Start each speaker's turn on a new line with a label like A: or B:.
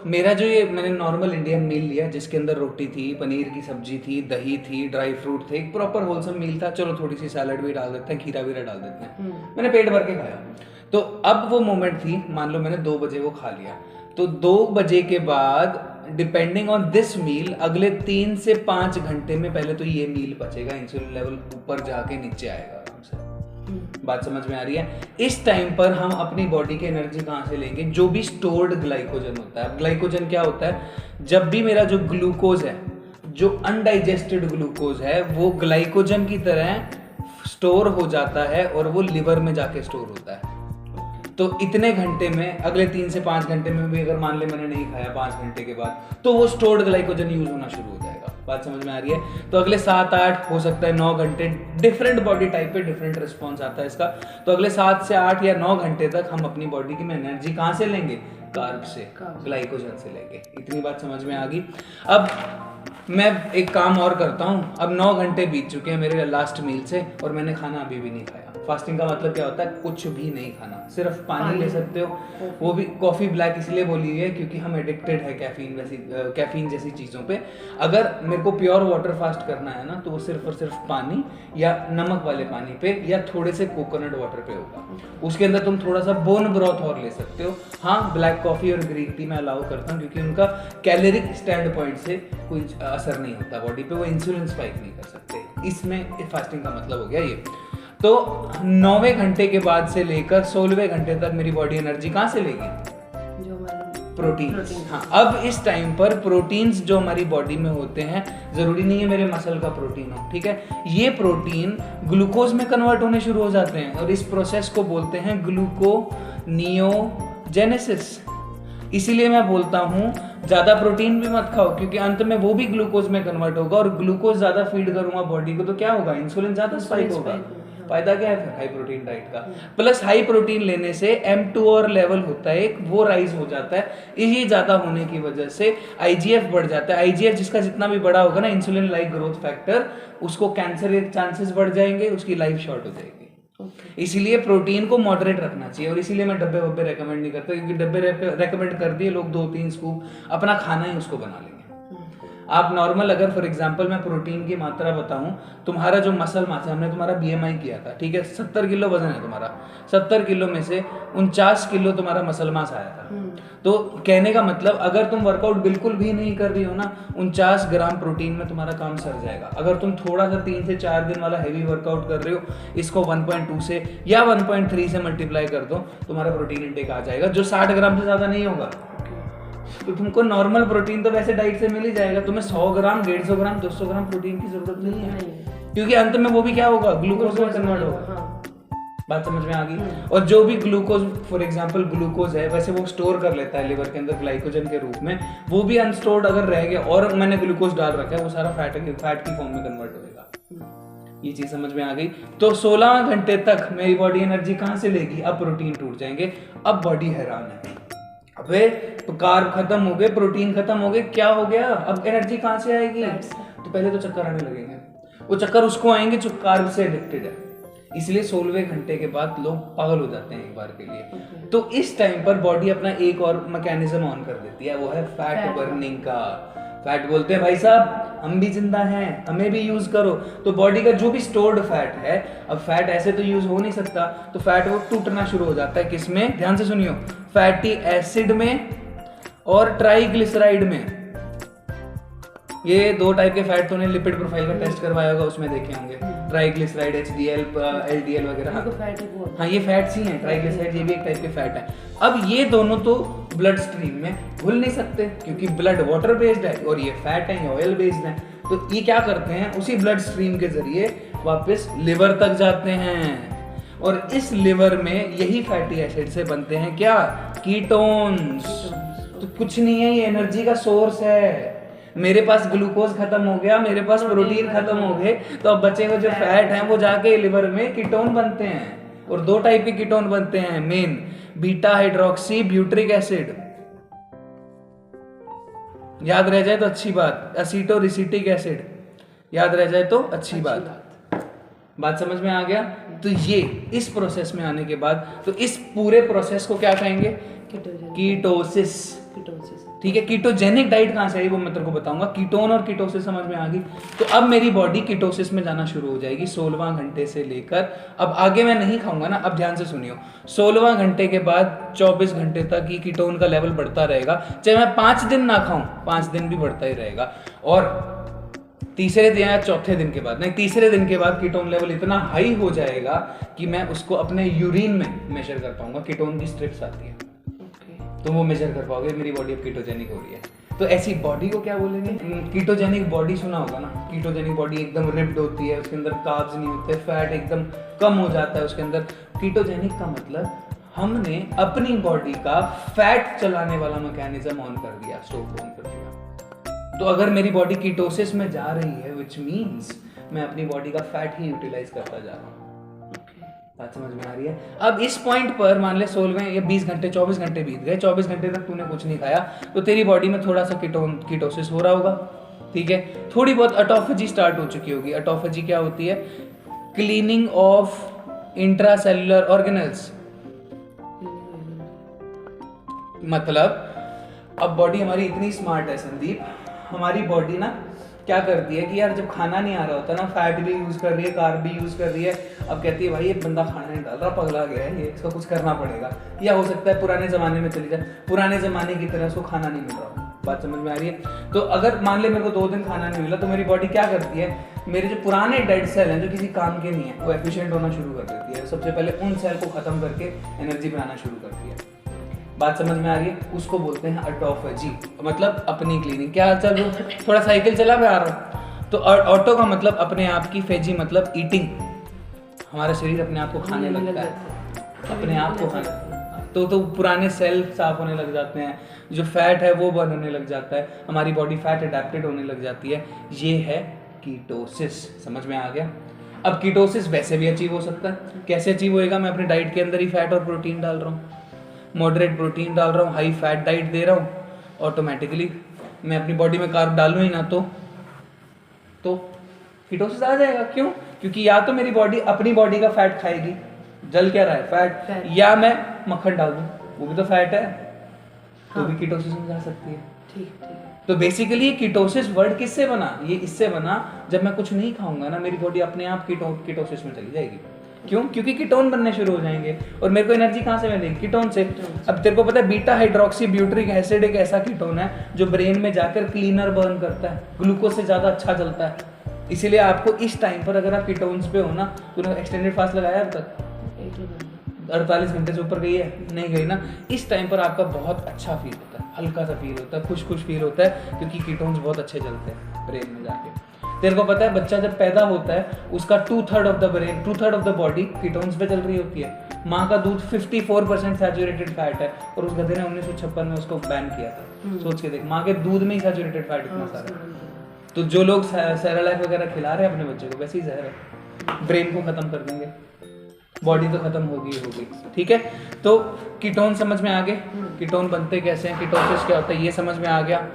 A: मेरा जो ये मैंने नॉर्मल इंडियन मील लिया जिसके अंदर रोटी थी, पनीर की सब्जी थी, दही थी, ड्राई फ्रूट थे, एक प्रॉपर होलसम मील था। चलो थोड़ी सी सैलड भी डाल देते हैं, खीरा वीरा डाल देते हैं, मैंने पेट भर के खाया। तो अब वो मोमेंट थी, मान लो मैंने 2 बजे वो खा लिया, तो 2 बजे के बाद डिपेंडिंग ऑन दिस मील अगले 3 से 5 घंटे में पहले तो ये मील बचेगा, इंसुलिन लेवल ऊपर जाके नीचे आएगा आराम से। बात समझ में आ रही है? इस टाइम पर हम अपनी बॉडी की एनर्जी कहाँ से लेंगे? जो भी स्टोर्ड ग्लाइकोजन होता है। ग्लाइकोजन क्या होता है? जब भी मेरा जो ग्लूकोज है, जो अनडाइजेस्टेड ग्लूकोज है, वो ग्लाइकोजन की तरह स्टोर हो जाता है और वो लिवर में जाके स्टोर होता है। तो इतने घंटे में, अगले 3 से 5 घंटे में भी अगर मान ले मैंने नहीं खाया 5 घंटे के बाद, तो वो स्टोर्ड ग्लाइकोजन यूज होना शुरू हो जाएगा। बात समझ में आ रही है? तो अगले 7-8 हो सकता है 9 घंटे, डिफरेंट बॉडी टाइप पे डिफरेंट रिस्पॉन्स आता है इसका। तो अगले 7 से 8 या 9 घंटे तक हम अपनी बॉडी की एनर्जी कहाँ से लेंगे? कार्ब से, ग्लाइकोजन से लेंगे। इतनी बात समझ में आ गई। अब मैं एक काम और करता हूँ। अब 9 घंटे बीत चुके हैं मेरे लास्ट मील से और मैंने खाना अभी भी नहीं खाया। फास्टिंग का मतलब क्या होता है? कुछ भी नहीं खाना, सिर्फ पानी ले सकते हो। वो भी कॉफी ब्लैक इसलिए बोली है क्योंकि हम एडिक्टेड है कैफीन जैसी चीज़ों पे। अगर मेरे को प्योर वाटर फास्ट करना है ना, तो वो सिर्फ और सिर्फ पानी या नमक वाले पानी पे या थोड़े से कोकोनट वाटर पे होगा। उसके अंदर तुम थोड़ा सा बोन ब्रॉथ और ले सकते हो। हाँ, ब्लैक कॉफी और ग्रीन टी मैं अलाउ करता हूँ क्योंकि उनका कैलोरिक स्टैंड पॉइंट से कोई असर नहीं होता बॉडी पे, वो इंसुलिन स्पाइक नहीं कर सकते। इसमें फास्टिंग का मतलब हो गया ये। तो 9वें घंटे के बाद से लेकर 16वें घंटे तक मेरी बॉडी एनर्जी कहाँ से लेगी? प्रोटीन। हाँ, अब इस टाइम पर प्रोटीन्स जो हमारी बॉडी में होते हैं, जरूरी नहीं है मेरे मसल का प्रोटीन हो, ठीक है, ये प्रोटीन ग्लूकोज में कन्वर्ट होने शुरू हो जाते हैं और इस प्रोसेस को बोलते हैं ग्लूकोनियोजेनेसिस। इसीलिए मैं बोलता हूँ ज्यादा प्रोटीन भी मत खाओ, क्योंकि अंत में वो भी ग्लूकोज में कन्वर्ट होगा और ग्लूकोज ज्यादा फीड करूंगा बॉडी को तो क्या होगा? इंसुलिन ज्यादा स्पाइक होगा। फायदा क्या है हाई प्रोटीन डाइट का? प्लस हाई प्रोटीन लेने से M2 और लेवल होता है एक, वो राइज हो जाता है। यही ज्यादा होने की वजह से IGF बढ़ जाता है। IGF जिसका जितना भी बड़ा होगा ना, इंसुलिन लाइक ग्रोथ फैक्टर, उसको कैंसर के चांसेस बढ़ जाएंगे, उसकी लाइफ शॉर्ट हो जाएगी। इसीलिए प्रोटीन को मॉडरेट रखना चाहिए। और इसीलिए मैं डब्बे वब्बे रेकमेंड नहीं करता, क्योंकि डब्बे रेकमेंड कर दिए लोग 2-3 स्कूप, अपना खाना ही उसको बना लेंगे। आप नॉर्मल, अगर फॉर एग्जांपल मैं प्रोटीन की मात्रा बताऊं, तुम्हारा जो मसल मास है, हमने तुम्हारा BMI किया था, ठीक है, 70 किलो वजन है तुम्हारा, 70 किलो में से 49 किलो तुम्हारा मसल मास आया था। तो कहने का मतलब, अगर तुम वर्कआउट बिल्कुल भी नहीं कर रही हो ना, 49 ग्राम प्रोटीन में तुम्हारा काम सर जाएगा। अगर तुम थोड़ा सा 3 से 4 दिन वाला हैवी वर्कआउट कर रहे हो, इसको 1.2 से या 1.3 से मल्टीप्लाई कर दो, तुम्हारा प्रोटीन इंटेक आ जाएगा, जो 60 ग्राम से ज्यादा नहीं होगा। तो तुमको नॉर्मल प्रोटीन तो वैसे डाइट से मिल ही जाएगा, तुम्हें 100 ग्राम, 150 ग्राम, 200 ग्राम प्रोटीन की जरूरत नहीं है, क्योंकि अंत में वो भी क्या होगा? ग्लूकोज में कन्वर्ट होगा। बात समझ में आ गई? और जो भी ग्लूकोज, फॉर एग्जांपल ग्लूकोज है, वैसे वो स्टोर कर लेता है लिवर के अंदर ग्लाइकोजन के रूप में। वो भी अनस्टोर्ड अगर रह गया और मैंने ग्लूकोज डाल रखा है, वो सारा फैट की फॉर्म में कन्वर्ट होगा। ये चीज समझ में आ गई? तो 16 घंटे तक मेरी बॉडी एनर्जी कहाँ से लेगी? अब प्रोटीन टूट जाएंगे। अब बॉडी हैरान है, अबे तो कार्ब खत्म हो गए, प्रोटीन खत्म हो गए, क्या हो गया? अब एनर्जी कहाँ से आएगी? तो पहले तो चक्कर आने लगेंगे। वो चक्कर उसको आएंगे जो कार्ब से एडिक्टेड है। इसलिए 16वें घंटे के बाद लोग पागल हो जाते हैं एक बार के लिए। तो इस टाइम पर बॉडी अपना एक और मैकेनिज्म ऑन कर देती है, वो है फैट बर्निंग का। फैट बोलते हैं भाई साहब हम भी जिंदा हैं, हमें भी यूज करो। तो बॉडी का जो भी स्टोर्ड फैट है, अब फैट ऐसे तो यूज हो नहीं सकता, तो फैट वो टूटना शुरू हो जाता है। किसमें? ध्यान से सुनियो, फैटी एसिड में और ट्राइग्लिसराइड में। ये 2 टाइप के फैट, तूने लिपिड प्रोफाइल का टेस्ट करवाया होगा, उसमें देखे होंगे, ट्राइग्लिसराइड, HDL, LDL वगैरह। हाँ, ये फैट्स ही हैं, ट्राइग्लिसराइड ये भी एक टाइप के फैट है। अब ये दोनों तो ब्लड स्ट्रीम में घुल नहीं सकते, क्योंकि ब्लड वाटर बेस्ड है और ये फैट है, ये ऑयल बेस्ड है। तो ये क्या करते हैं? उसी ब्लड स्ट्रीम के जरिए वापस लिवर तक जाते हैं, और इस लिवर में यही फैटी एसिड से बनते हैं क्या? कीटोन्स। तो कुछ नहीं है, ये एनर्जी का सोर्स है। मेरे पास ग्लूकोज खत्म हो गया, मेरे पास प्रोटीन खत्म हो गए, तो अब बचे हुए जो फैट हैं वो जाके लिवर में कीटोन बनते हैं। और 2 टाइप के कीटोन बनते हैं main, beta hydroxy butyric acid, याद रह जाए तो अच्छी बात, एसिटोरिसिटिक एसिड, याद रह जाए तो अच्छी बात समझ में आ गया? तो ये इस प्रोसेस में आने के बाद, तो इस पूरे प्रोसेस को क्या कहेंगे? कीटोसिस।
B: कीटोसिस।
A: ठीक है, कीटोजेनिक डाइट कहाँ से आई वो मैं तेरे को बताऊंगा। कीटोन और कीटोसिस समझ में आ गई। तो अब मेरी बॉडी कीटोसिस में जाना शुरू हो जाएगी 16वां घंटे से लेकर, अब आगे मैं नहीं खाऊंगा ना, अब ध्यान से सुनियो, 16वां घंटे के बाद 24 घंटे तक ये कीटोन का लेवल बढ़ता रहेगा, चाहे मैं 5 दिन ना खाऊं, 5 दिन भी बढ़ता ही रहेगा। और तीसरे दिन या चौथे दिन के बाद, नहीं तीसरे दिन के बाद कीटोन लेवल इतना हाई हो जाएगा कि मैं उसको अपने यूरिन में मेजर कर पाऊंगा। कीटोन की स्ट्रिप्स आती है, तो वो मेजर कर पाओगे मेरी बॉडी अब कीटोजेनिक हो रही है। तो ऐसी बॉडी को क्या बोलेंगे? कीटोजेनिक बॉडी सुना होगा ना। कीटोजेनिक बॉडी एकदम रिप्ड होती है, उसके अंदर कार्ब्स नहीं होते, फैट एकदम कम हो जाता है उसके अंदर। कीटोजेनिक का मतलब हमने अपनी बॉडी का फैट चलाने वाला मैकेनिज्म ऑन कर दिया, स्टोव ऑन कर दिया। तो अगर मेरी बॉडी कीटोसिस में जा रही है, विच मीन्स मैं अपनी बॉडी का फैट ही यूटिलाइज करता जा रहा हूँ। बात समझ में आ रही है? अब इस पॉइंट पर मान ले 16वें या 20 घंटे 24 घंटे बीत गए, 24 घंटे तक तूने कुछ नहीं खाया, तो तेरी बॉडी में थोड़ा सा कीटोसिस हो रहा होगा, ठीक है। थोड़ी बहुत ऑटोफेजी स्टार्ट हो चुकी होगी। ऑटोफेजी क्या होती है? Cleaning of intracellular organelles. मतलब अब बॉडी हमारी इतनी स्मार्ट है संदीप, हमारी बॉडी ना क्या करती है कि यार जब खाना नहीं आ रहा होता ना, फैट भी यूज कर रही है, कार्ब भी यूज कर रही है, अब कहती है भाई ये बंदा खाना नहीं डाल रहा, पगला गया है ये, इसको कुछ करना पड़ेगा। या हो सकता है पुराने जमाने में चली जाए, पुराने जमाने की तरह उसको खाना नहीं मिल रहा। बात समझ में आ रही है? तो अगर मान ले मेरे को 2 दिन खाना नहीं मिला, तो मेरी बॉडी क्या करती है, मेरे जो पुराने डेड सेल हैं जो किसी काम के नहीं है, वो एफिशिएंट होना शुरू कर देती है। सबसे पहले उन सेल को खत्म करके एनर्जी बनाना शुरू करती है। बात समझ में आ रही है? उसको बोलते हैं ऑटोफेजी, मतलब अपनी क्लीनिंग। क्या चल रहा है? थोड़ा साइकिल चला मैं आ रहा हूँ। तो ऑटो का मतलब अपने आप की, फेजी मतलब ईटिंग, हमारा शरीर अपने आप को खाने लगता है, अपने आप को खाना। तो पुराने सेल साफ होने लग जाते हैं, जो फैट है वो बर्न होने लग जाता है, हमारी बॉडी फैट अडेप्टेड होने लग जाती है। ये है कीटोसिस। समझ में आ गया? अब कीटोसिस वैसे भी अचीव हो सकता है। कैसे अचीव होएगा? मैं अपनी डाइट के अंदर ही फैट और प्रोटीन डाल रहा हूँ, मॉडरेट प्रोटीन डाल रहा हूँ, हाई फैट डाइट दे रहा हूँ, ऑटोमेटिकली मैं अपनी बॉडी में कार्ब डालूँ ही ना तो कीटोसिस आ जाएगा। क्यों? क्योंकि या तो मेरी बॉडी अपनी बॉडी का फैट खाएगी, जल क्या रहा है फैट, या मैं मक्खन डाल दूँ, वो भी तो फैट है, तो भी कीटोसिस में जा सकती है।
B: ठीक।
A: तो बेसिकली ये कीटोसिस वर्ड किससे बना? ये इससे बना जब मैं कुछ नहीं खाऊंगा ना, मेरी बॉडी अपने आप कीटोसिस में चली जाएगी। क्यों? क्योंकि कीटोन बनने शुरू हो जाएंगे, और मेरे को एनर्जी कहाँ से मिलेगी? कीटोन से। अब तेरे को पता है बीटा हाइड्रोक्सी ब्यूटरिक एसिड एक ऐसा कीटोन है जो ब्रेन में जाकर क्लीनर बर्न करता है, ग्लूकोज से ज़्यादा अच्छा चलता है। इसीलिए आपको इस टाइम पर अगर आप कीटोन्स पे हो ना, तूने एक्सटेंडेड फास्ट लगाया अब तक? 48 घंटे से ऊपर गई है? नहीं गई ना। इस टाइम पर आपका बहुत अच्छा फील होता है, हल्का सा फील होता है, खुश फील होता है, क्योंकि कीटोन्स बहुत अच्छे चलते हैं ब्रेन में जाके। तेरे को पता है बच्चा जब पैदा होता है उसका 2/3 of the brain, 2/3 of the body ketones पे चल रही होती है। माँ का दूध 54% सैचुरेटेड फैट है, और उस गधे ने 1956 में उसको बैन किया था। सोच के देख, माँ के दूध में ही सैचुरेटेड फैट इतना सारा। तो जो लोग सेरेलैक वगैरह खिला रहे हैं अपने बच्चे को, वैसे ही जहर है, ब्रेन को खत्म कर देंगे, बॉडी तो खत्म होगी। ठीक है, तो कीटोन समझ में आ गए, कीटोन बनते कैसे हैं, कीटोसिस क्या होता है ये समझ में आ गया।